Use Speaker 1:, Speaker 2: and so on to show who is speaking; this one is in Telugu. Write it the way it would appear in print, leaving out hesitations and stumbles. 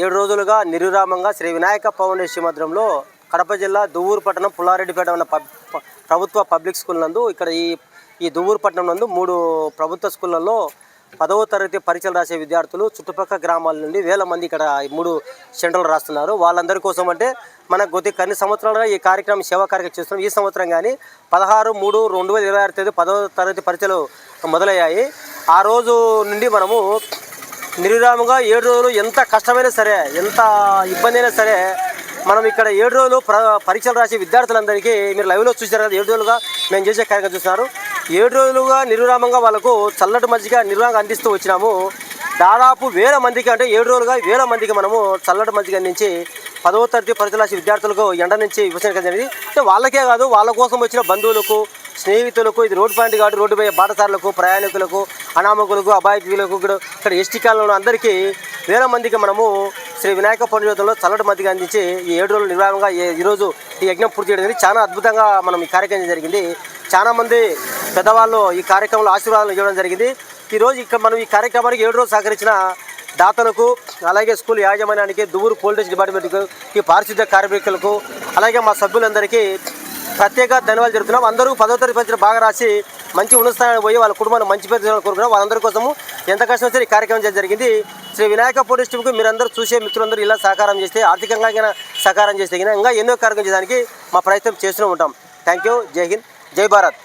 Speaker 1: 7 రోజులుగా నిర్విరామంగా శ్రీ వినాయక ఫౌండేషన్ మధ్యంలో కడప జిల్లా దువ్వూరు పట్టణం పుల్లారెడ్డిపేట ఉన్న ప్రభుత్వ పబ్లిక్ స్కూల్ నందు ఇక్కడ ఈ దువ్వూరు పట్టణం నందు 3 ప్రభుత్వ స్కూళ్ళల్లో 10వ తరగతి పరీక్షలు రాసే విద్యార్థులు చుట్టుపక్కల గ్రామాల నుండి వేల మంది ఇక్కడ 3 సెంటర్లు రాస్తున్నారు. వాళ్ళందరి కోసం అంటే మనకు కొన్ని సంవత్సరాలుగా ఈ కార్యక్రమం సేవా కార్యక్రమం చేస్తున్నాం. ఈ సంవత్సరం కానీ 16/3/2026 తేదీ 10వ తరగతి పరీక్షలు మొదలయ్యాయి. ఆ రోజు నుండి మనము నిర్విరామంగా 7 రోజులు ఎంత కష్టమైనా సరే, ఎంత ఇబ్బంది అయినా సరే, మనం ఇక్కడ 7 రోజులు పరీక్షలు రాసే విద్యార్థులందరికీ మీరు లైవ్లో చూసారు కదా. 7 రోజులుగా మేము చేసే కార్యక్రమం చూస్తున్నారు. 7 రోజులుగా నిర్విరామంగా వాళ్ళకు చల్లటి మజ్జిగ నిర్వహణ అందిస్తూ వచ్చినాము. దాదాపు 1000 మందికి, అంటే 7 రోజులుగా 1000 మందికి మనము చల్లటి మజ్జిగ అందించి 10వ తరగతి పరీక్షలు రాసే విద్యార్థులకు ఎండ నుంచి విభజన జరిగింది. అంటే వాళ్ళకే కాదు, వాళ్ళ కోసం వచ్చిన బంధువులకు, స్నేహితులకు, ఇది రోడ్డు పాయింట్ కాబట్టి రోడ్డు పోయే బాటసారులకు, ప్రయాణికులకు, అనామకులకు, అబాయకులకు, ఇక్కడ ఎస్టీ కాలంలో అందరికీ 1000 మందికి మనము శ్రీ వినాయక పండుగలో చల్లటి మధ్యగా అందించి ఈ 7 రోజులు నిర్వహణగా ఈరోజు ఈ యజ్ఞం పూర్తి చేయడం జరిగింది. చాలా అద్భుతంగా మనం ఈ కార్యక్రమం జరిగింది. చాలామంది పెద్దవాళ్ళు ఈ కార్యక్రమంలో ఆశీర్వాదాలు ఇవ్వడం జరిగింది. ఈరోజు ఇక్కడ మనం ఈ కార్యక్రమానికి 7 రోజులు సహకరించిన దాతలకు, అలాగే స్కూల్ యాజమాన్యానికి, దువ్వూరు పోలీస్ డిపార్ట్మెంట్కు, ఈ పారిశుద్ధ్య కార్మికులకు, అలాగే మా సభ్యులందరికీ ప్రత్యేక ధన్యవాదాలు జరుగుతున్నాం. అందరూ 10వ తరగతి పరీక్షలు బాగా రాసి మంచి ఉన్నత స్థానానికి పోయి వాళ్ళ కుటుంబాన్ని మంచి పేరు కోరుకున్నాం. వాళ్ళందరి కోసము ఎంత కష్టం వచ్చి ఈ కార్యక్రమం జరుగుతుంది. శ్రీ వినాయక ఫౌండేషన్కు మీరందరూ చూసే మిత్రులందరూ ఇలా సహకారం చేస్తే, ఆర్థికంగా సహకారం చేస్తే ఇంకా ఎన్నో కార్యక్రమం చేయడానికి మా ప్రయత్నం చేస్తూ ఉంటాం. Thank you. జై హింద్, జై భారత్.